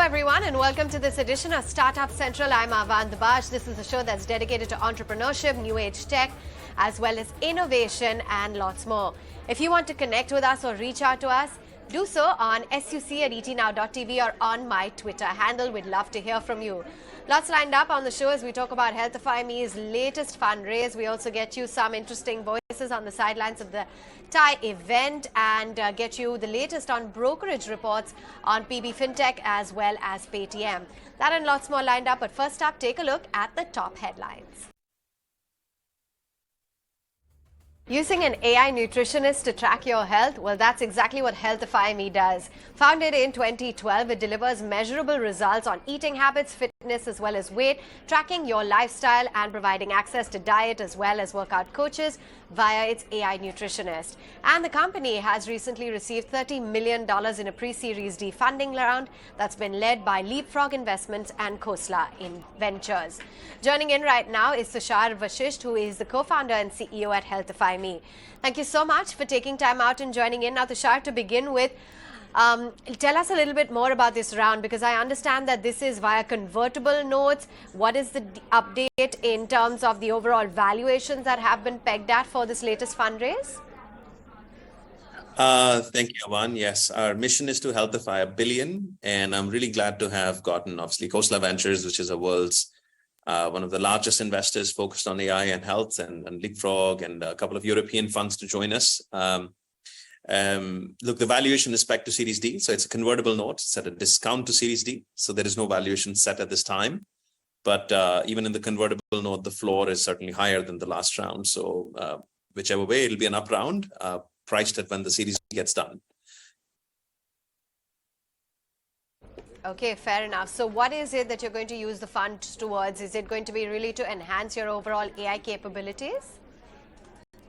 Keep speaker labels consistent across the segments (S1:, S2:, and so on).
S1: everyone, and welcome to this edition of Startup Central. I'm Avanne Dubash. This is a show that's dedicated to entrepreneurship, new age tech, as well as innovation and lots more. If you want to connect with us or reach out to us, do so on suc@etnow.tv or on my Twitter handle. We'd love to hear from you. Lots lined up on the show as we talk about HealthifyMe's latest fundraise. We also get you some interesting voices on the sidelines of the Thai event and get you the latest on brokerage reports on PB FinTech as well as Paytm. That and lots more lined up. But first up, take a look at the top headlines. Using an AI nutritionist to track your health? Well, that's exactly what HealthifyMe does. Founded in 2012, it delivers measurable results on eating habits, fitness, as well as weight, tracking your lifestyle and providing access to diet as well as workout coaches via its AI nutritionist. And the company has recently received $30 million in a pre-Series D funding round that's been led by LeapFrog Investments and Khosla Ventures. Joining in right now is Tushar Vashisht, who is the co-founder and CEO at HealthifyMe. Thank you so much for taking time out and joining in. Now, Tushar, to begin with, tell us a little bit more about this round, because I understand that this is via convertible notes. What is the update in terms of the overall valuations that have been pegged at for this latest fundraise?
S2: Thank you, Avanne. Yes, our mission is to healthify 1 billion, and I'm really glad to have gotten, obviously, Khosla Ventures, which is the world's one of the largest investors focused on AI and health, and LeapFrog, and a couple of European funds to join us. Look, the valuation is pegged to Series D, so it's a convertible note. It's at a discount to Series D, so there is no valuation set at this time. But even in the convertible note, the floor is certainly higher than the last round. So whichever way, it'll be an up round, priced at when the Series D gets done.
S1: Okay, fair enough. So what is it that you're going to use the funds towards? Is it going to be really to enhance your overall AI capabilities?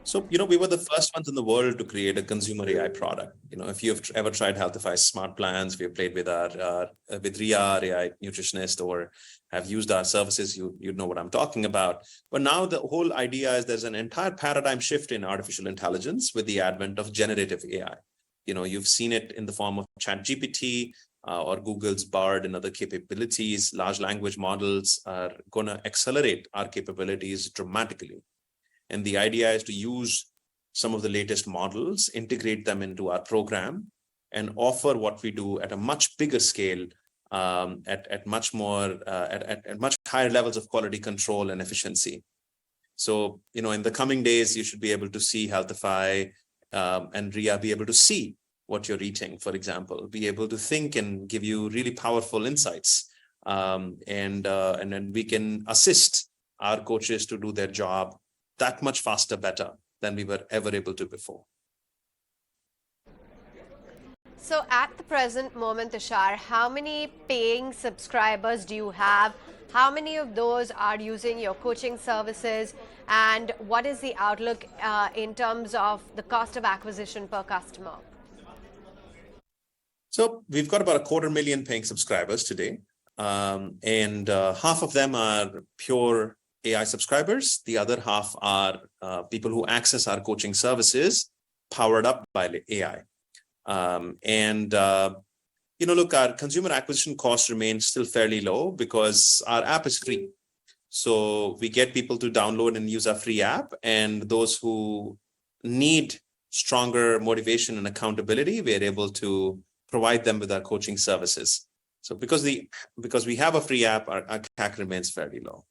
S2: So, we were the first ones in the world to create a consumer AI product. If you've ever tried Healthify Smart Plans, we have played with with Ria, our AI nutritionist, or have used our services, you know what I'm talking about. But now the whole idea is there's an entire paradigm shift in artificial intelligence with the advent of generative AI. You've seen it in the form of ChatGPT, or Google's Bard and other capabilities. Large language models are going to accelerate our capabilities dramatically. And the idea is to use some of the latest models, integrate them into our program, and offer what we do at a much bigger scale, at much higher levels of quality control and efficiency. So, in the coming days, you should be able to see Healthify and Ria be able to see what you're eating, for example, be able to think and give you really powerful insights. And then we can assist our coaches to do their job that much faster, better than we were ever able to before.
S1: So at the present moment, Tushar, how many paying subscribers do you have? How many of those are using your coaching services? And what is the outlook in terms of the cost of acquisition per customer?
S2: So we've got about 250,000 paying subscribers today. And half of them are pure AI subscribers. The other half are people who access our coaching services powered up by AI. Look, our consumer acquisition costs remain still fairly low because our app is free. So we get people to download and use our free app, and those who need stronger motivation and accountability, we're able to provide them with our coaching services. So because we have a free app, our CAC remains fairly low.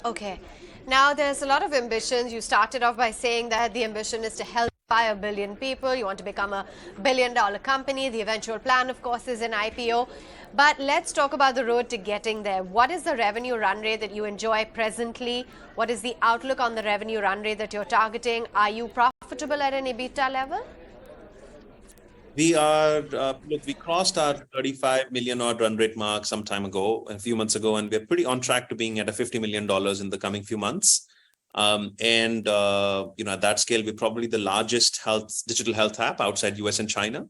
S1: Okay. Now, there's a lot of ambitions. You started off by saying that the ambition is to help 1 billion people. You want to become a $1 billion company. The eventual plan, of course, is an IPO. But let's talk about the road to getting there. What is the revenue run rate that you enjoy presently? What is the outlook on the revenue run rate that you're targeting? Are you profitable at an EBITDA level?
S2: We are, we crossed our 35 million odd run rate mark some time ago, a few months ago, and we're pretty on track to being at a $50 million in the coming few months. At that scale, we're probably the largest digital health app outside US and China.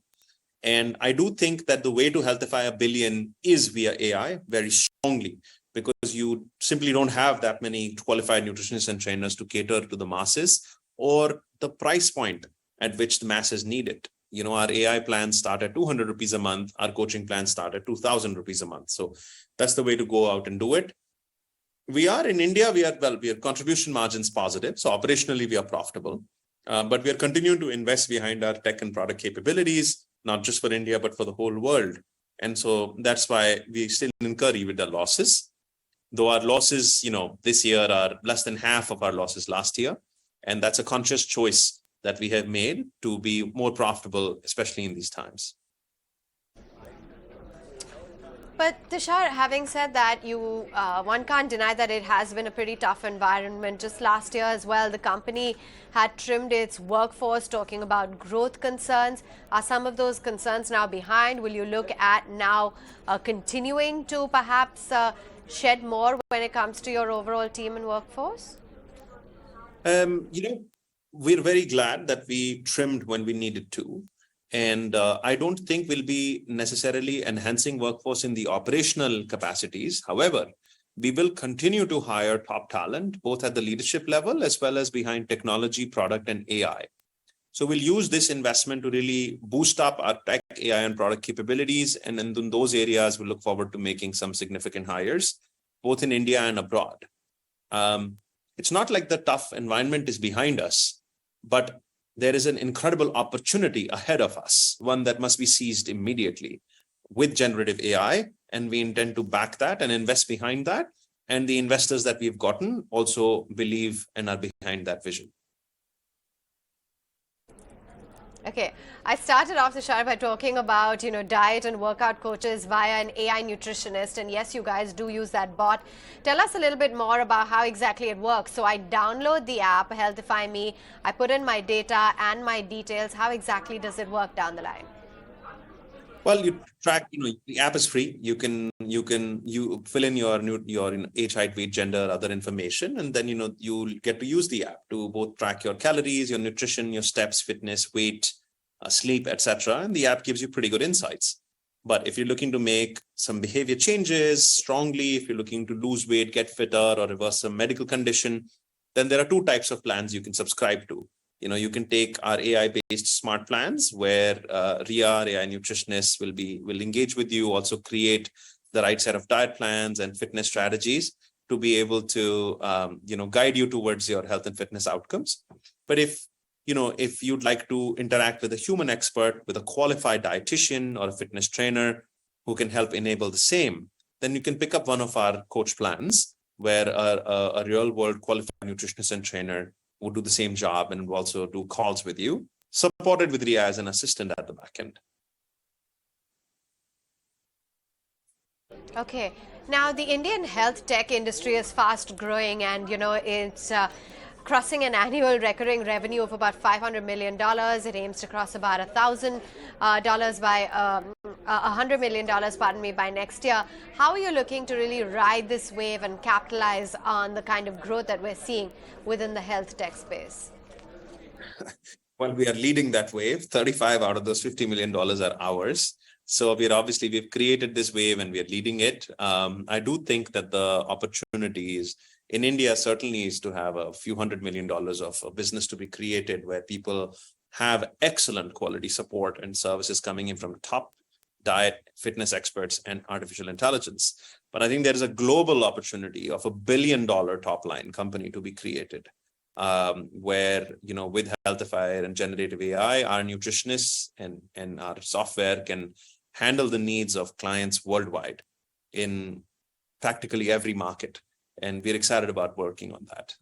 S2: And I do think that the way to healthify 1 billion is via AI very strongly, because you simply don't have that many qualified nutritionists and trainers to cater to the masses or the price point at which the masses need it. our AI plans start at 200 rupees a month. Our coaching plans start at 2,000 rupees a month. So that's the way to go out and do it. We are in India, we are contribution margins positive. So operationally, we are profitable. But we are continuing to invest behind our tech and product capabilities, not just for India, but for the whole world. And so that's why we still incur EBITDA losses, though our losses, this year are less than half of our losses last year. And that's a conscious choice that we have made to be more profitable, especially in these times.
S1: But Tushar, having said that, one can't deny that it has been a pretty tough environment. Just last year as well, the company had trimmed its workforce, talking about growth concerns. Are some of those concerns now behind? Will you look at now continuing to perhaps shed more when it comes to your overall team and workforce?
S2: We're very glad that we trimmed when we needed to. And I don't think we'll be necessarily enhancing workforce in the operational capacities. However, we will continue to hire top talent, both at the leadership level as well as behind technology, product, and AI. So we'll use this investment to really boost up our tech, AI, and product capabilities. And in those areas, we look forward to making some significant hires, both in India and abroad. It's not like the tough environment is behind us, but there is an incredible opportunity ahead of us, one that must be seized immediately with generative AI. And we intend to back that and invest behind that. And the investors that we've gotten also believe and are behind that vision.
S1: Okay, I started off, Tushar, by talking about, diet and workout coaches via an AI nutritionist. And yes, you guys do use that bot. Tell us a little bit more about how exactly it works. So I download the app, HealthifyMe. I put in my data and my details. How exactly does it work down the line?
S2: Well, you track, the app is free. You fill in your age, height, weight, gender, other information. And then, you'll get to use the app to both track your calories, your nutrition, your steps, fitness, weight, sleep, etc. And the app gives you pretty good insights. But if you're looking to make some behavior changes strongly, if you're looking to lose weight, get fitter, or reverse some medical condition, then there are two types of plans you can subscribe to. You can take our AI-based smart plans where Ria, AI nutritionists, will engage with you, also create the right set of diet plans and fitness strategies to be able to, guide you towards your health and fitness outcomes. But if you'd like to interact with a human expert, with a qualified dietitian or a fitness trainer who can help enable the same, then you can pick up one of our coach plans where a real-world qualified nutritionist and trainer will do the same job and will also do calls with you, supported with Ria as an assistant at the back end. Okay.
S1: Now, the Indian health tech industry is fast growing and, it's crossing an annual recurring revenue of about $500 million. It aims to cross about $1,000 by $100 million, by next year. How are you looking to really ride this wave and capitalize on the kind of growth that we're seeing within the health tech space?
S2: Well, we are leading that wave. 35 out of those $50 million are ours. So we've created this wave and we are leading it. I do think that the opportunities in India certainly is to have a few $100 million of business to be created where people have excellent quality support and services coming in from top diet, fitness experts, and artificial intelligence. But I think there is a global opportunity of $1 billion top line company to be created where, with Healthify and generative AI, our nutritionists and our software can handle the needs of clients worldwide in practically every market. And we're excited about working on that.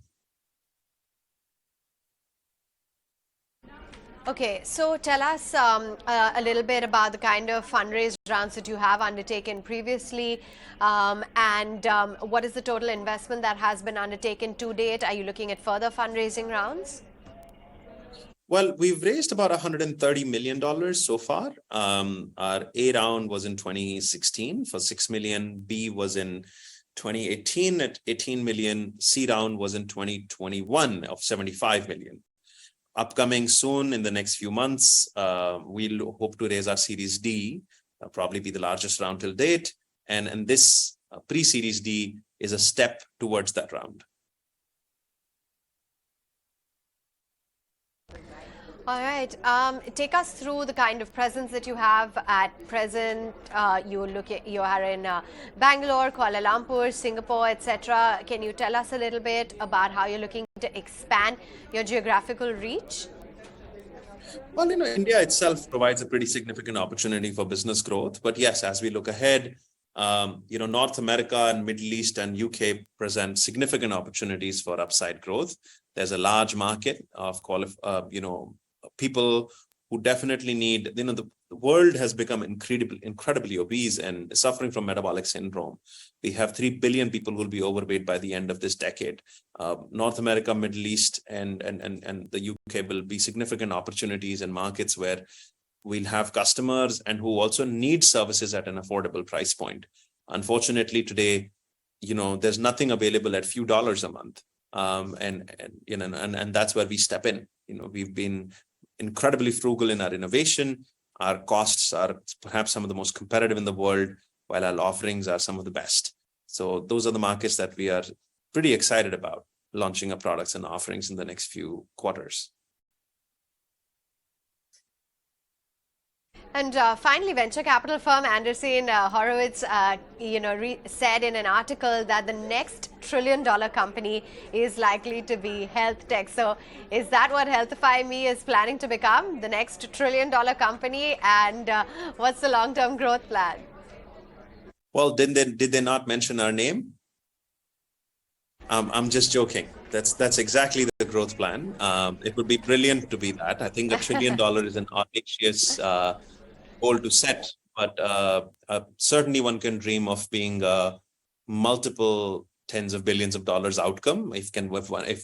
S1: Okay, so tell us a little bit about the kind of fundraise rounds that you have undertaken previously and what is the total investment that has been undertaken to date? Are you looking at further fundraising rounds?
S2: Well, we've raised about $130 million so far. Our A round was in 2016 for $6 million. B was in 2018 at 18 million. C round was in 2021 of 75 million. Upcoming soon in the next few months, we'll hope to raise our Series D, probably be the largest round till date. And this pre-Series D is a step towards that round.
S1: All right. Take us through the kind of presence that you have at present. You are in Bangalore, Kuala Lumpur, Singapore, etc. Can you tell us a little bit about how you're looking to expand your geographical reach?
S2: Well, India itself provides a pretty significant opportunity for business growth. But yes, as we look ahead, North America and Middle East and UK present significant opportunities for upside growth. There's a large market of people who definitely need, the world has become incredibly obese and suffering from metabolic syndrome. We have 3 billion people who will be overweight by the end of this decade. North America, Middle East, and the UK will be significant opportunities and markets where we'll have customers and who also need services at an affordable price point. Unfortunately, today, there's nothing available at few dollars a month. And that's where we step in. We've been incredibly frugal in our innovation. Our costs are perhaps some of the most competitive in the world, while our offerings are some of the best. So those are the markets that we are pretty excited about launching our products and offerings in the next few quarters.
S1: And finally, venture capital firm Anderson Horowitz, said in an article that the next trillion-dollar company is likely to be health tech. So, is that what HealthifyMe is planning to become, the next trillion-dollar company? And what's the long-term growth plan?
S2: Well, did they not mention our name? I'm just joking. That's exactly the growth plan. It would be brilliant to be that. I think $1 trillion is an audacious goal to set, but certainly one can dream of being multiple tens of billions of dollars outcome if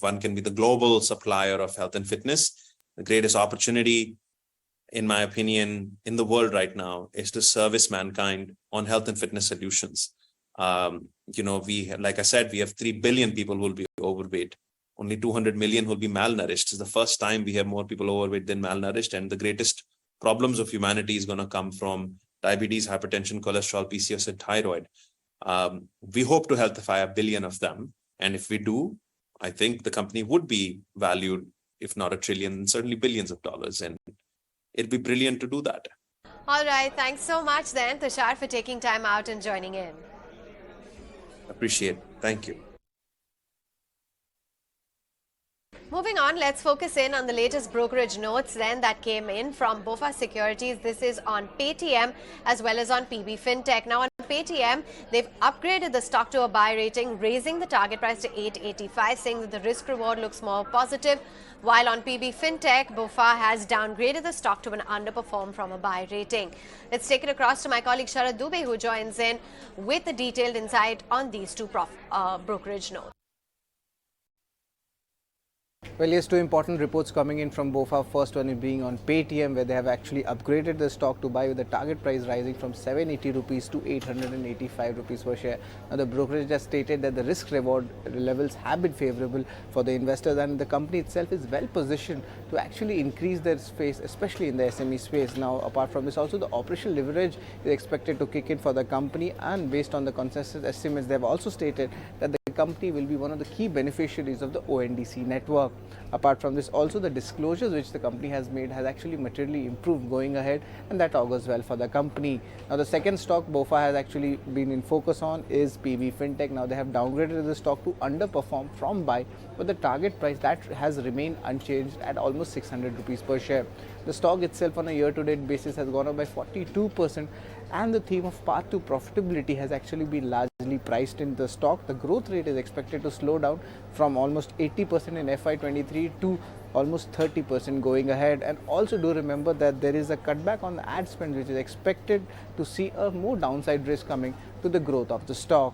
S2: one can be the global supplier of health and fitness. The greatest opportunity, in my opinion, in the world right now is to service mankind on health and fitness solutions. Like I said, we have 3 billion people who will be overweight. Only 200 million will be malnourished. It's the first time we have more people overweight than malnourished, and the greatest problems of humanity is going to come from diabetes, hypertension, cholesterol, PCOS, and thyroid. We hope to healthify 1 billion of them. And if we do, I think the company would be valued, if not $1 trillion, certainly billions of dollars. And it'd be brilliant to do that.
S1: All right. Thanks so much then, Tushar, for taking time out and joining in.
S2: Appreciate it. Thank you.
S1: Moving on, let's focus in on the latest brokerage notes then that came in from BofA Securities. This is on Paytm as well as on PB Fintech. Now on Paytm, they've upgraded the stock to a buy rating, raising the target price to 885, saying that the risk reward looks more positive. While on PB Fintech, BofA has downgraded the stock to an underperform from a buy rating. Let's take it across to my colleague Sharad Dubey, who joins in with the detailed insight on these two brokerage notes.
S3: Well, yes, two important reports coming in from BofA. First one is being on Paytm, where they have actually upgraded the stock to buy with the target price rising from 780 rupees to 885 rupees per share. Now, the brokerage has stated that the risk reward levels have been favorable for the investors, and the company itself is well positioned to actually increase their space, especially in the SME space. Now, apart from this, also the operational leverage is expected to kick in for the company, and based on the consensus estimates, they have also stated that the company will be one of the key beneficiaries of the ONDC network. Apart from this, also the disclosures which the company has made has actually materially improved going ahead, and that augurs well for the company. Now, the second stock BofA has actually been in focus on is PB Fintech. Now, they have downgraded the stock to underperform from buy, but the target price that has remained unchanged at almost 600 rupees per share. The stock itself on a year-to-date basis has gone up by 42%, and the theme of path to profitability has actually been largely priced in the stock. The growth rate is expected to slow down from almost 80% in FY23 to almost 30% going ahead. And also do remember that there is a cutback on the ad spend, which is expected to see a more downside risk coming to the growth of the stock.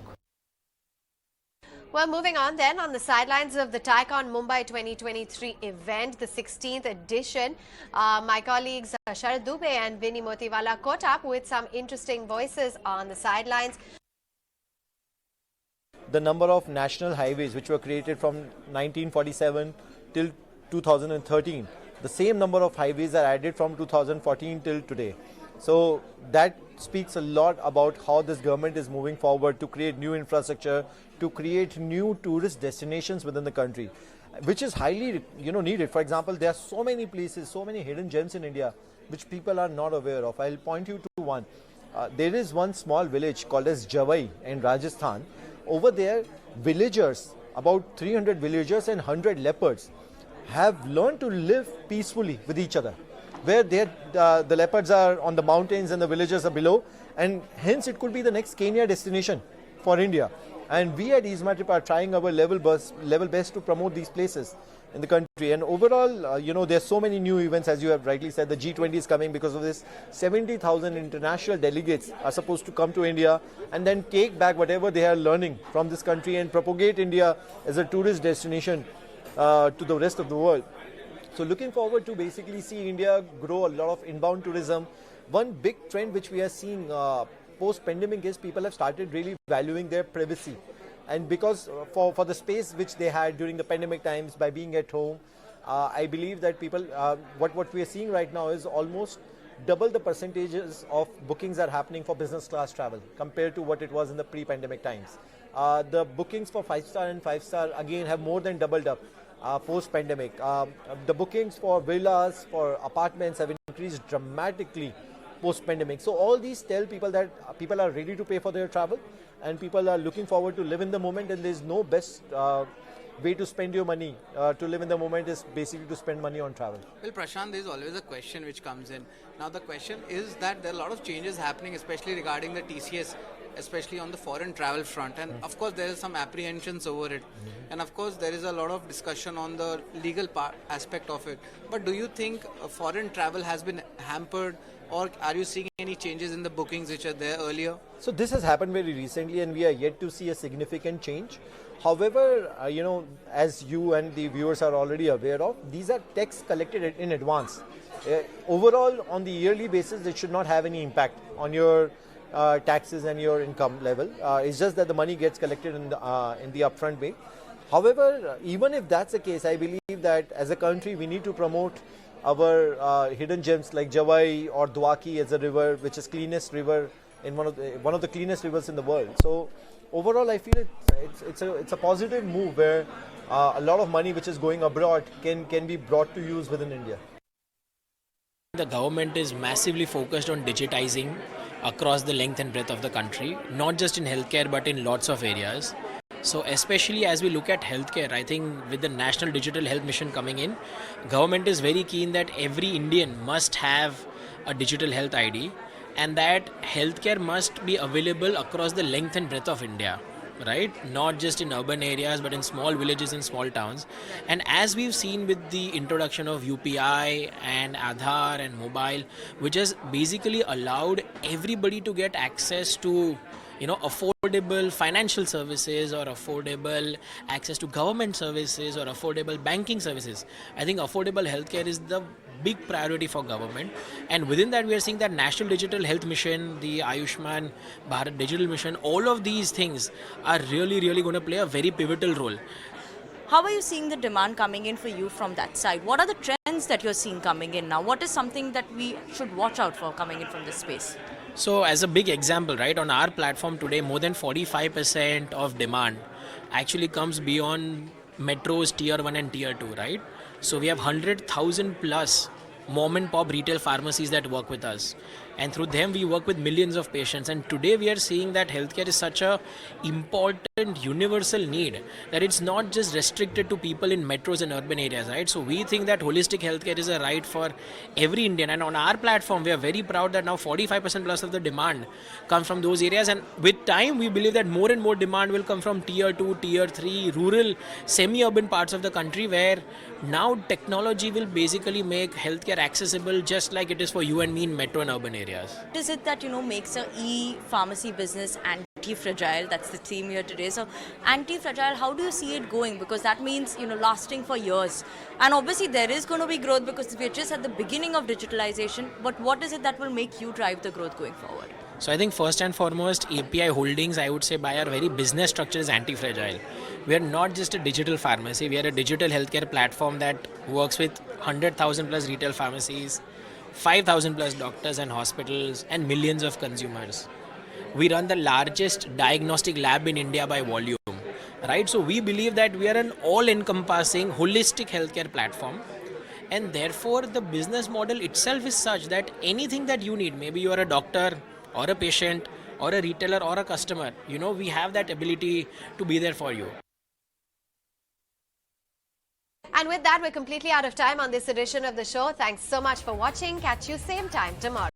S1: Well, moving on then, on the sidelines of the Tycon Mumbai 2023 event, the 16th edition, my colleagues Sharad Dubey and Vinny Motiwala caught up with some interesting voices on the sidelines.
S4: The number of national highways which were created from 1947 till 2013, the same number of highways are added from 2014 till today. So that speaks a lot about how this government is moving forward to create new infrastructure, to create new tourist destinations within the country. which is highly needed. For example, there are so many places, so many hidden gems in India which people are not aware of. I'll point you to one. There is one small village called as Javai in Rajasthan. Over there, villagers, about 300 villagers and 100 leopards, have learned to live peacefully with each other, where the leopards are on the mountains and the villagers are below, and hence it could be the next Kenya destination for India. And we at EaseMyTrip are trying our level best to promote these places in the country. And overall, there's so many new events, as you have rightly said. The G20 is coming because of this. 70,000 international delegates are supposed to come to India and then take back whatever they are learning from this country and propagate India as a tourist destination to the rest of the world. So looking forward to basically see India grow a lot of inbound tourism. One big trend which we are seeing post-pandemic is people have started really valuing their privacy. And because for the space which they had during the pandemic times by being at home, I believe that people, what we are seeing right now is almost double the percentages of bookings are happening for business class travel compared to what it was in the pre-pandemic times. The bookings for 5-star and 5-star again have more than doubled up post-pandemic. The bookings for villas, for apartments have increased dramatically post-pandemic. So all these tell people that people are ready to pay for their travel and people are looking forward to live in the moment, and there's no best way to spend your money to live in the moment is basically to spend money on travel.
S5: Well, Prashant, there is always a question which comes in. Now the question is that there are a lot of changes happening, especially regarding the TCS, especially on the foreign travel front, and of course there is some apprehensions over it, and of course there is a lot of discussion on the legal aspect of it. But do you think foreign travel has been hampered, or are you seeing any changes in the bookings which are there earlier?
S4: So this has happened very recently and we are yet to see a significant change. However, as you and the viewers are already aware of, these are tax collected in advance. Overall, on the yearly basis, it should not have any impact on your taxes and your income level. It's just that the money gets collected in the upfront way. However, even if that's the case, I believe that as a country, we need to promote our hidden gems like Javai or Dwaki as a river, which is cleanest river in one of the cleanest rivers in the world. So overall, I feel it's a positive move where a lot of money which is going abroad can be brought to use within India.
S6: The government is massively focused on digitizing across the length and breadth of the country, not just in healthcare but in lots of areas. So especially as we look at healthcare, I think with the National Digital Health Mission coming in, government is very keen that every Indian must have a digital health ID and that healthcare must be available across the length and breadth of India, right? Not just in urban areas but in small villages and small towns. And as we've seen with the introduction of UPI and Aadhaar and mobile, which has basically allowed everybody to get access to affordable financial services or affordable access to government services or affordable banking services. I think affordable healthcare is the big priority for government, and within that we are seeing that National Digital Health Mission, the Ayushman Bharat Digital Mission, all of these things are really going to play a very pivotal role.
S7: How are you seeing the demand coming in for you from that side? What are the trends that you're seeing coming in now? What is something that we should watch out for coming in from this space?
S6: So as a big example, right, on our platform today, more than 45% of demand actually comes beyond metros tier 1 and tier 2, right? So we have 100,000 plus mom and pop retail pharmacies that work with us, and through them we work with millions of patients. And today we are seeing that healthcare is such a important universal need that it's not just restricted to people in metros and urban areas, right? So we think that holistic healthcare is a right for every Indian, and on our platform we are very proud that now 45% plus of the demand comes from those areas, and with time we believe that more and more demand will come from tier 2, tier 3, rural, semi-urban parts of the country, where now technology will basically make healthcare accessible just like it is for you and me in metro and urban areas.
S7: What is it that makes a e-pharmacy business anti-fragile? That's the theme here today. So anti-fragile, how do you see it going? Because that means lasting for years, and obviously there is going to be growth because we're just at the beginning of digitalization. But what is it that will make you drive the growth going forward?
S6: So I think first and foremost, API Holdings, I would say, by our very business structure, is anti-fragile. We are not just a digital pharmacy, we are a digital healthcare platform that works with 100,000 plus retail pharmacies, 5,000 plus doctors and hospitals, and millions of consumers. We run the largest diagnostic lab in India by volume. right? So we believe that we are an all-encompassing, holistic healthcare platform, and therefore the business model itself is such that anything that you need, maybe you are a doctor or a patient or a retailer or a customer, we have that ability to be there for you.
S1: And with that, we're completely out of time on this edition of the show. Thanks so much for watching. Catch you same time tomorrow.